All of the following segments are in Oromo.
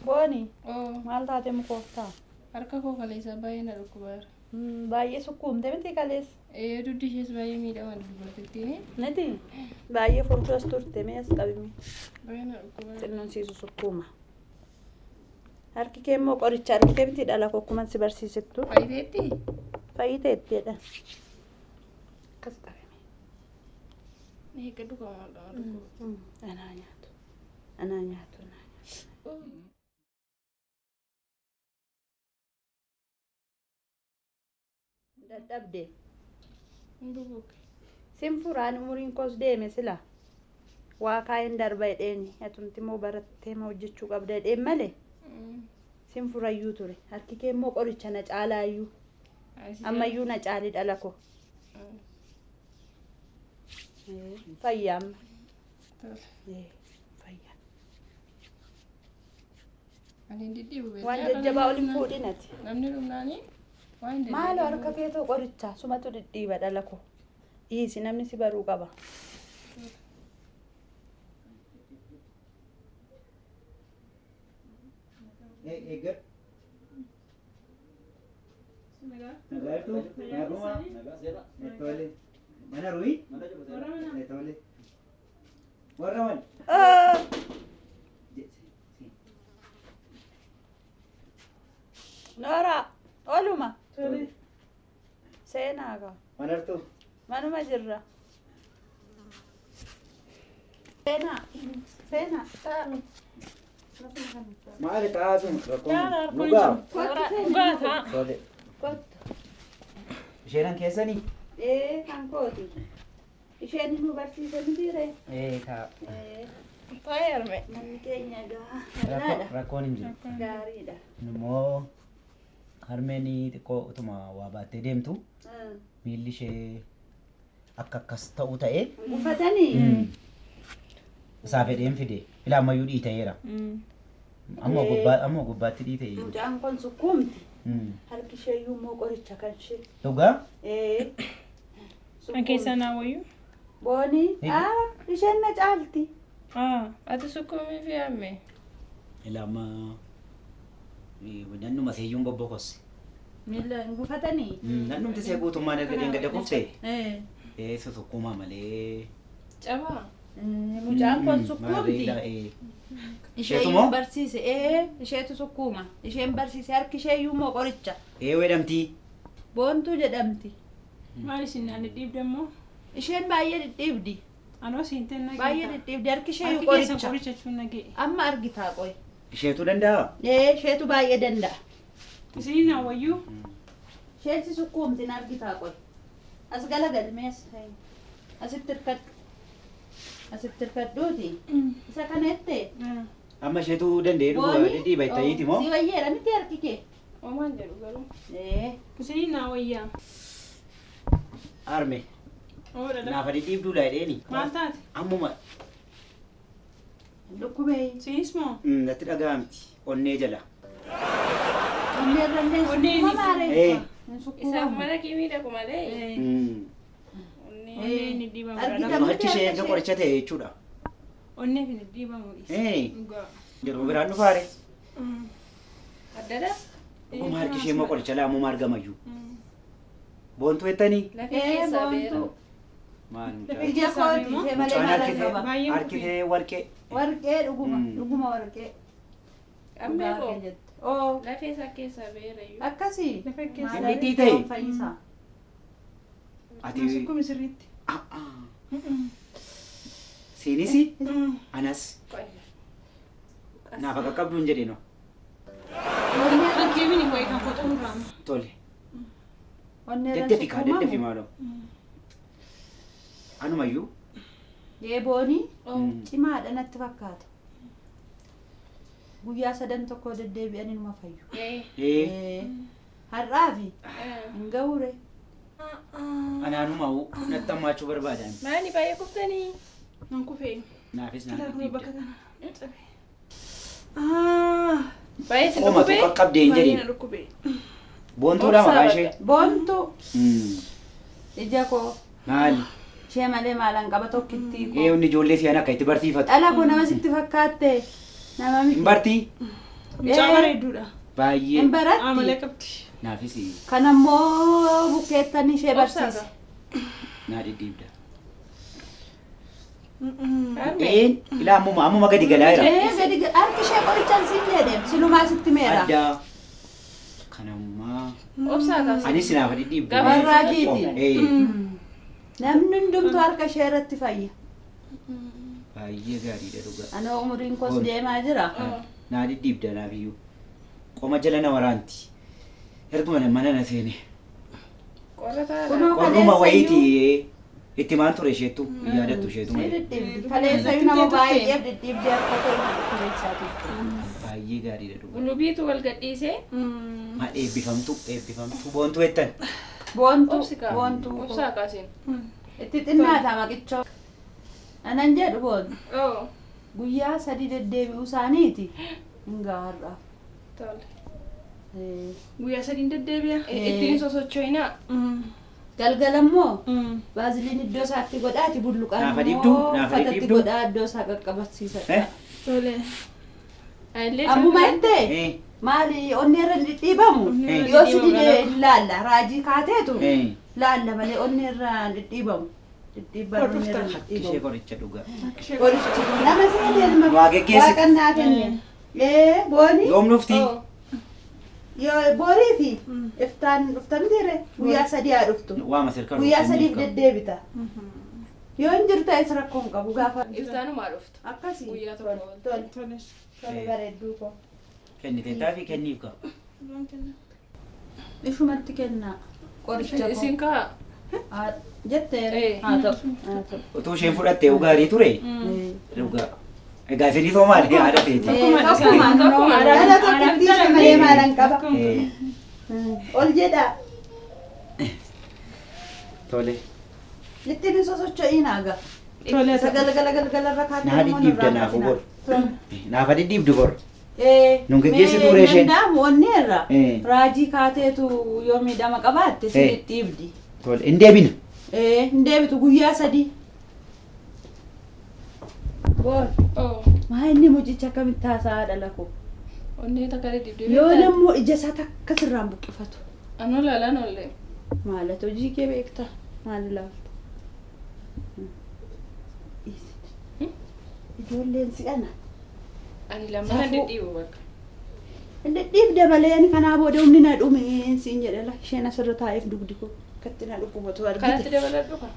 Booni. Oo. Maal taate mukooftaa? Harka koo kaleessa baay'ee na dhukkubaara. Baay'ee sukkuumte miti kaleessa. Duddi ishees baay'ee miidhamaa dubartittiin. Nati baay'ee fuulduras turte mee as qabimi. Baay'ee na dhukkubaara. Xinnoonsiisu sukkuuma. Harki kee immoo qoricha argitee miti dhala kokkuman si barsiisettu. Faayiteetti? Fayyiteetti jedha. Akkas qabimi. Eega dhugamaa Anaa nyaatu. Anaa nyaatu. Dadhabde. Bubuuke. Sin furaan umuriin koos deeme sila. Waa kaayeen darba jedheeni. Atumti immoo barattee ma hojjechuu qabda jedheen malee. Sin furayyuu ture. Harki kee immoo qoricha na caalaayyuu. Ammayyuu na caali dhala koo. Fayyaamma. Fayyaa. Ani diddiibu beektaa. Waan jajjabaa oliin fuudhinati. Namni dhumnaanii waan diddiibu. Maaloo harka keetoo qoricha sumatu dhidhiiba dhala koo. Dhiisi namni si baruu qaba. Egar. Nagaa tu, naguma, netole. Mana Rui? Netole. Warraman. Nora, oluma. Seenaaga. Mana tu? Manuma jirra. Seenaa. Maali taasum rakkoon dhugaa. Dhugaa ta'a. Tole. Kottu. Isheenan keessanii? Kan kooti. Isheen nu barsiise mitiire. Taa. Taa'ee arme. Namni keenya gaa. Rakkoon hin jiru. Gaariidha. Immoo harmeen xiqqoo utuma waa baattee deemtu miilli ishee akka akkas ta'u ta'ee Uffatanii. isaa fedheen fide ilaa ammayyuu dhiitayeera. Amma gubbaatti dhiitee. Mucaan kun sukkuumti. Harki isheeyyuu immoo qoricha kan ishee. Dhugaa? Kan keessaa naa wayyuu? Boonii. Isheen na caalti. Ati sukkuumii fi hamme? Ilaa amma nannuma seeyyuun bobbokosse. Miila uffatanii. Nannumti see guutummaan erga deengada kufte. Susukkuma malee. Cabaa? Mucaan kun sukkuumti. Isheetumoo? Barsiise. Isheetu sukkuuma. Isheen barsiise harki isheeyyuu immoo qoricha. Wedhamtii. Boontuu jedhamti. Maal isin naan dhidhiibde immoo? Isheen baay'ee dhidhiibdi. Anoo siin ten nagee. Baay'ee dhidhiibdi harki isheeyyuu Harki keessan qoricha. qoricha jechuun nagee. Amma argitaa qoy. Isheetu danda'a? Isheetu baay'ee danda'a. Isin naa wayyuu? Isheen si sukkuumti na argitaa qoy. As galagalmees. Asitti hirkadhu. Asitti hirkadhuuti. Isa kana jettee. Amma isheetu danda'ee dhugaa dhidhiiba ittayiiti moo? Si wayyeera miti harki kee. Oomaan jedhu garuu. Isin naa wayyaa. Harme. Naafa dhidhiibduudha jedheeni. Maal taate? Ammuma. Dhukkubee. Siinis moo? Natti dhaga'aa miti. Onnee jala. Onneen Onneen sukkuma Isaaf mana kimiidhaku malee. Onneen dhidhiibamu. Argita- Nama harki ishee erga qoricha ta'e jechuudha. Onnee fi dhidhiibamu. Yeroo biraan dhufaare. Addadha? Dhuguma harki ishee immoo qoricha laamuma argamayyuu. Boontuu jettanii? Lafee keessaa beera. Maal mucaa? Ija kooti ishee malee Mucaan maal harki qaba. ta'e harki ta'e warqee. Warqee dhuguma warqee. Ammee koo. Oo Lafee isaa keessaa beera iyyuu. akkasii. Lafee keessaa. Maal Inni ta'e? fayyisaa. Ati Sukkumi sirriitti. siinisi anas Qonya. naafa qaqqabduun jedhino. Kan keemini wayi kan qotuu irraa. Tole. Onneen Deddefi kaa deddefi maaloo. Anumayyuu. Yeeboonii Mm. cimaadha natti fakkaata. Guyyaa sadan tokko deddeebi'anii numa fayyu. Har'aa fi hin gahurre. Anaanuma natti hammaachuu barbaadan. Maani baay'ee kuftanii? Nan kufee. Naafis Ilaaluu bakka naan kana. Baay'ee si Qoomatu dhukkubee? qaqqabdee hin Baay'ee jedhin. na dhukkubee. Boontuudha maqaa ishee. Boontu ija koo Maali? ishee malee maalan qaba tokkittii koo. Inni ijoollee si'an akka itti barsiifatu. Dhala koo nama sitti fakkaatte nama Hin miti. bartii? Mucaa bareedduudha. Baay'ee. Hin baratti. Amalee qabdi. Naafis Kan ammoo bukeettan ishee barsiise. naa dhidhiibda. Harmee. Ilaa ammuma gadi galaa jira. Gadi harki ishee qorichaan siin jedhe silumaa sitti meera. Addaa. Kanammaa. Obsaa kaasa. Anis naaf dhidhiibdu. Gabarraa jiiti. Namni hundumtuu harka ishee irratti fayya. Baay'ee gaariidha dhugaa. Anoo umuriin kos deemaa jira. Naa dhidhiibda naafiyyuu. Qoma jala na waraanti. Erguma mana na seene. Qorrataa. Qorruma wayiiti itti maan ture isheettu yaadattu isheetu malee. Dhidhiibdi. Kaleessayyuu nama baay'eef dhidhiibdee akka ta'e kureessaati. Baay'ee gaariidha dhugaa. Gulubiitu wal gadhiisee. Maa eebbifamtu boontu jettan. Boontuu. Obsikaa. Boontuu. Obsaa kaasiin. Itti xinnaata maqichoo. Anan jedhu boon. Oo. Guyyaa 3 deddeebi'uu isaaniiti. Hingaa har'a. Tole. Guyyaa 3 deddeebi'a. Ittiin sosocho'inaa. Galgalammoo baaziliin iddoo isaatti godhaati bulluqaan Naafa dibduu, naafa fatatti dibduu. godhaa iddoo isaa qaqqabasiisa. Tole. Ammuma jettee maali onni irra dhidhiibamu yoo si didee laalla raajii kaateetu laalla malee onni irra dhidhiibamu. Dhidhiibbaan onni irra Ishee dhidhiibamu. qoricha dhugaa. Qorichi nama seenee ilma Waa geggeessi. waaqannaa kenne. Booni Yoom dhufti? yoo boorii fi iftaan dhuftamtiire guyyaa 3 haa dhuftu. Waama sirkaa Guyyaa 3 deddeebita. Yoo hin jirtu ta'es rakkoo hin qabu gaafa. Iftaanumaa dhuftu. Akkasii. Guyyaa Tole, tokko. tole. Toles. Tole bareedduu koo. Kenniteettaa fi kenniif qaba. Ishumatti kennaa. Qoricha koo. Isin kaa. Jettee haa ta'u. Haa ta'u. Utuu isheen fudhattee ugaarii ture dhugaa. Egaa isinii too maali haadha feeti? Tokkuma dhala tokkittii ishee malee maalan qaba. Ol jedhaa. Tole. Ittiin sosocho'iin haga. Tole. Galgala galgalarra kaatee Naa dhidhiibda naafu bor. Naafa dhidhiibdu bor. Ee. Nun geggeessitu ture isheen. Danda'amu onni irra. Eh. Raajii kaateetu yoo miidhama qabaatte si Eh. dhidhiibdi. Tole. Hin deebina. Hin deebitu guyyaa 3. Boon. Oo. Maa inni mucicha akkamitti haasa'aa dhala koo? Onnee takka deddeebi'ee. Yoo nammoo ija isaa takka sirraan buqqifatu. Anoo laalaan ollee. Maalatu hojii kee beekta? Maali laafta? Ijoolleen si dhana. Ani lammata deddeebi'u bakka. Dhidhiibde malee ani kanaa booda humni na dhume siin jedhala. Isheen asirra taa'eef dugdi koo akkatti na dhukkubatu Kanatti argite. dabaladhu kan.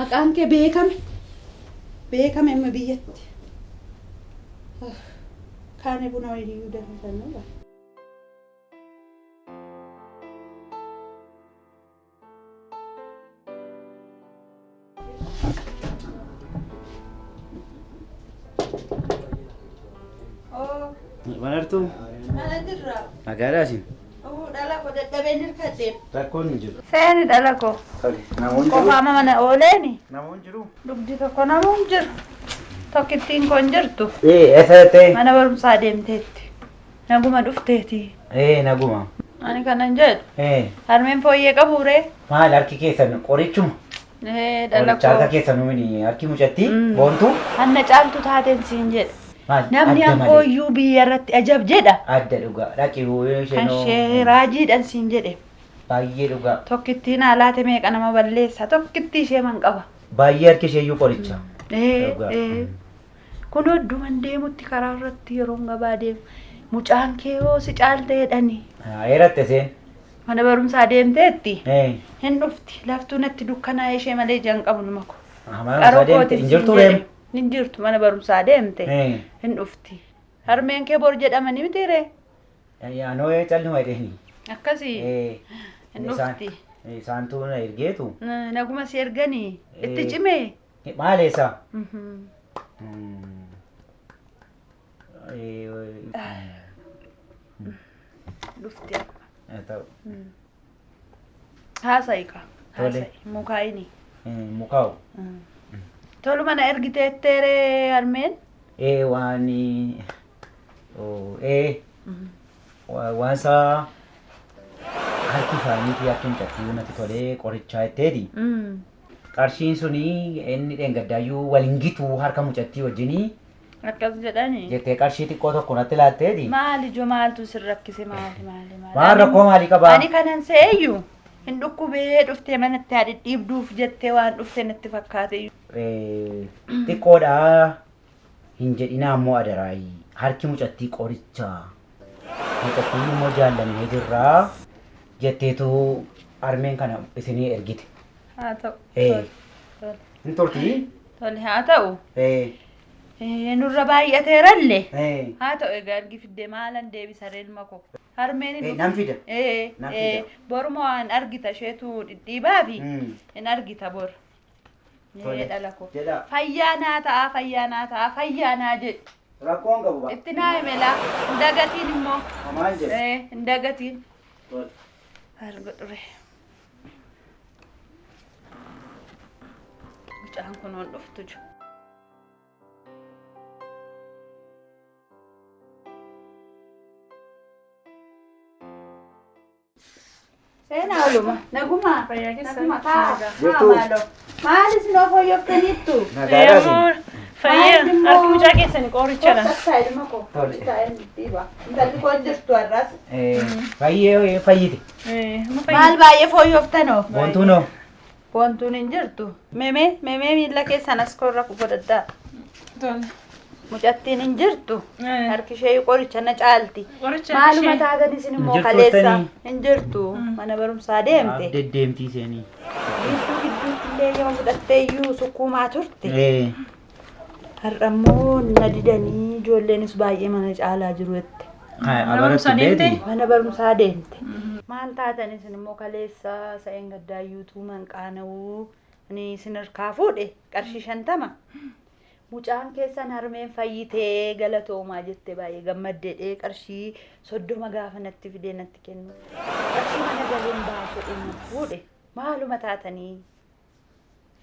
Maqaan kee beekame. Beekame amma biyyatti. Kaane buna wayiyyuu danfannudha. Marartuu Mana jirra. magaalaa isin. Dhala koo dadhabeen hirkadheen. Rakkoon hin jiru. Seeni dhala koo. Tole. Namoonni jiru. Qofaama mana ooleeni. Namoonni jiru. Dugdi tokko namuun jiru. Tokkittiin kun jirtu. Eessa ta'e? Mana barumsaa deemteetti. Naguma dhufteeti. Naguma. Ani kanan jedhu. Harmeen fooyyee qabuure. Maal harki keessan qorichuma? Dhala Qorichaata koo. keessan numini harki mucatti boontu? Hanna caaltu taateen siin jedha. Maal? Namni Adda malee. ankooyyuu biyya irratti ajab jedha. Adda dhugaa. Dhaqi Kan isheenoo ishee raajiidhaan siin jedhe. baay'ee dhugaa. Tokkittiin haalaate meeqa nama balleessa. Tokkitti ishee man qaba. Baay'ee harki isheeyyuu qoricha. Dhugaa. Kun hodduman deemutti karaa irratti yeroo gabaa deemu. Mucaan kee yoo si caalteedhani. Heeratte seen. Mana barumsaa deemteetti. Eh. Hin dhufti. Laftuu natti dukkanaa ishee malee ijaan qabu numa ko. Mana barumsaa deemte hin jirtu reem. Hin jirtu mana barumsaa deemte. Eh. Hin dhufti. Harmeen kee bor jedhamani mitiire. Yaanoo calli wayiidheeni. Akkasii. Eh. Hin dhufti. Isaantu na ergeetu. Naguma si erganii. Itti cimee. Maal eessa? Dhufti. Ta'u. Haasa'i ka. Tole. Haasa'i. Mukaa'ini. Mukaa'u. Tolu mana ergiteetteeree harmeen. Waani. Waan isaa harki isaaniitii akka hin cabsuu natti tolee qorichaa jetteeti. Qarshiin suni inni dheengaddaayyuu waliin gitu harka mucattii wajjinii Akkas jedhani. jettee qarshii xiqqoo tokko natti laatteeti. Maali jo maaltu sin rakkise maali. Maal rakkoo maalii qabaa? Ani kanan seeyyu. Hin dhukkubee dhuftee manatti haadhi dhiibduuf jettee waan dhufte natti fakkaate. Xiqqoodha hin jedhina ammoo adaraayi. Harki mucattii qoricha. Mucattiin immoo jaallannee jirraa jetteetu harmeen kana isinii ergite. Haa ta'u. Hin turtii? Tole haa ta'u. Nurra baay'ateerallee. Haa ta'u egaa ergi fiddee maalan deebisa ilma koo. Harmeen Nan fida. Boruma waan argita isheetu dhidhiibaa fi hin argita bor. Dhala koo. Fayyaa naa ta'a jedhu. Rakkoon qabu ba'a. Itti naa himela. Hin dagatiin immoo. Maal jedhu? Hin dagatiin. Arga dure. Mucaan kun waan dhuftu jiru. Seenaa oluma. Naguma taa'aa. Jirtu. Maalis noo fooyyooftaniittu. Nagaadhaasi. Fayyaa harki mucaa keessanii qorichadha. Tokkotaa ilma koo. Intalli koo jirtu har'as. Fayyee fayyite. Maal baay'ee fooyyooftanoo? Boontuunoo. Boontuun hin jirtu. Memee miila keessan as korra godhadhaa. Mucattiin hin jirtu. Harki ishee qoricha na caalti. Maaluma taatan isin immoo kaleessa hin jirtu. Mana barumsaa deemte. Deddeemtii seenii. Gidduutillee yoo fudhattee iyyuu sukkuumaa turte. Har'ammoo na didanii ijoolleenis baay'ee mana caalaa jiru jette. Mana barumsaa deemte. Maal taatan isin immoo kaleessa sa'een gaddaayyuutuu manqaana'uu ni isin harkaa fuudhe qarshii 50. Mucaan keessan harmeen fayyitee galatoomaa jette baay'ee gammaddeedhee qarshii 30 gaafa natti fidee natti kennu. Qarshii mana galeen baasuu fuudhe maaluma taatanii.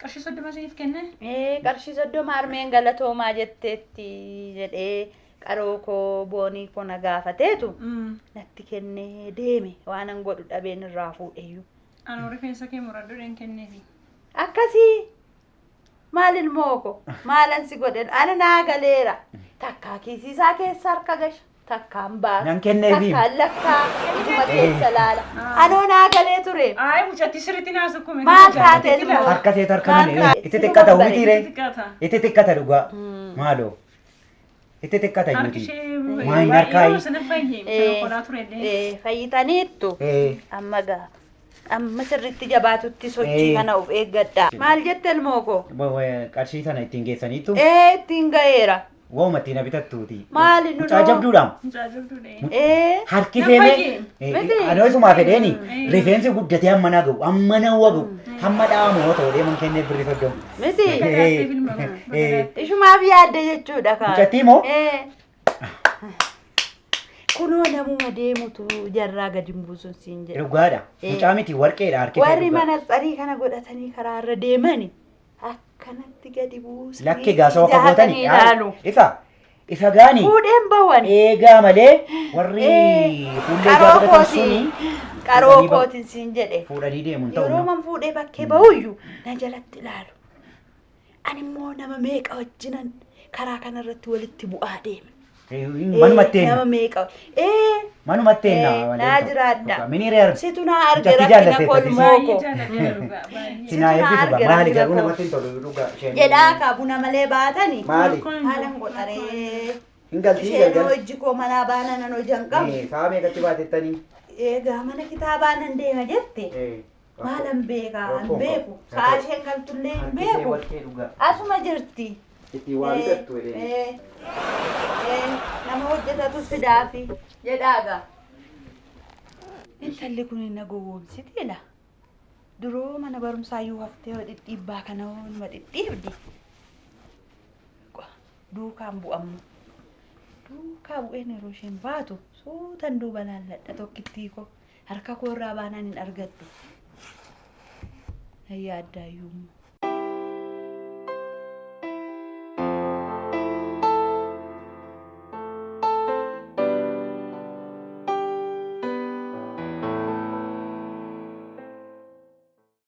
Qarshii 30 isiniif kenne? Qarshii 30 harmeen galatoomaa jetteetti jedhee qaroo koo boonii koo na gaafateetu natti kennee deeme waan an godhu dhabeen irraa fuudheyyuu. Ani rifeensa kee muradduudhaan kenneefi. Akkasii maal ilmoo ko maalan si godhen ani naa galeera takkaa kiisiisaa keessa harka gasha takkaan baasa Nan kenneefi. takkaan lakkaa ijuma keessa laala anoo naa galee ture Ay mucatti sirriitti naasukkume. maal taate ilmoo Harka seetu harka malee. Itti xiqqata mitiire. Xiqqaata. Itti xiqqata dhugaa. Maaloo. Itti xiqqata Harki miti. ishee Waan harkaa sana fayyee kolaa turellee. fayyitaniittu amma gaa amma sirriitti jabaatutti sochii kana of eeggadhaa maal jette ilmoo ko qarshii sana ittiin geessaniittu ittiin ga'eera wooma ittiin bitattuuti. maali nu Mucaa jabduudhaan. Mucaa jirtuudhe. Harki Na seemee fayyee. anoo isumaa fedheeni rifeensi guddatee hamma na ga'u hamma na waga'u hamma dha'amu yoo ta'u deeman kennee birrii 30. miti ishumaaf yaadde jechuudha kaa Mucattii moo? kunoo namuma deemutu jarraa gadi hin buusun siin jedhe Dhugaadha. Mucaa miti warqeedha harki. warri mana tsarii kana godhatanii karaarra deemani akkanatti gadi buusan Lakki gaasoo kabootani. ilaalu Isa gaani. fuudheen bawan Eegaa malee warri fuullee jaallatan suni qaroo kootiin siin jedhe fuudhanii deemuun yeroo ta'u. man fuudhee bakkee bahuyyuu na jalatti ilaalu ani immoo nama meeqa wajjinan karaa kanarratti walitti bu'aa deeme Manumatti nama eenyu? meeqa Manumatti eenyu? naa jiraadha Mini reer. situ naa arge Mucatti rakkina jaallatte kolmoo Baay'ee ko jaallatee dhugaa baay'ee. Sinaa eebbisuudha. arge Maali rakkina garuu koo. namatti hin tolu dhugaa isheen. jedhaa kaa buna malee baatani Maali? haalan godharee Hin galtii isheen galgal. hojii koo manaa baana nan hojan qabu Sa'a meeqatti baatettanii? eegaa mana kitaabaa nan deema jette maalan beekaa an beeku sa'a isheen galtullee hin beeku Warqee dhugaa. asuma jirti Itti waa bitattu jedhee. nama hojjetatus fidaafi jedhaagaa intalli kun na gowwoomsiteedha duroo mana barumsaayyuu haftee dhidhiibbaa kana ma dhidhiibdi duukaan bu'ammu duukaa bu'een yeroo isheen baatu suutan duuba laalladha tokkittii koo harka koo irraa baanaan hin argaddu ayyaa addaayyuu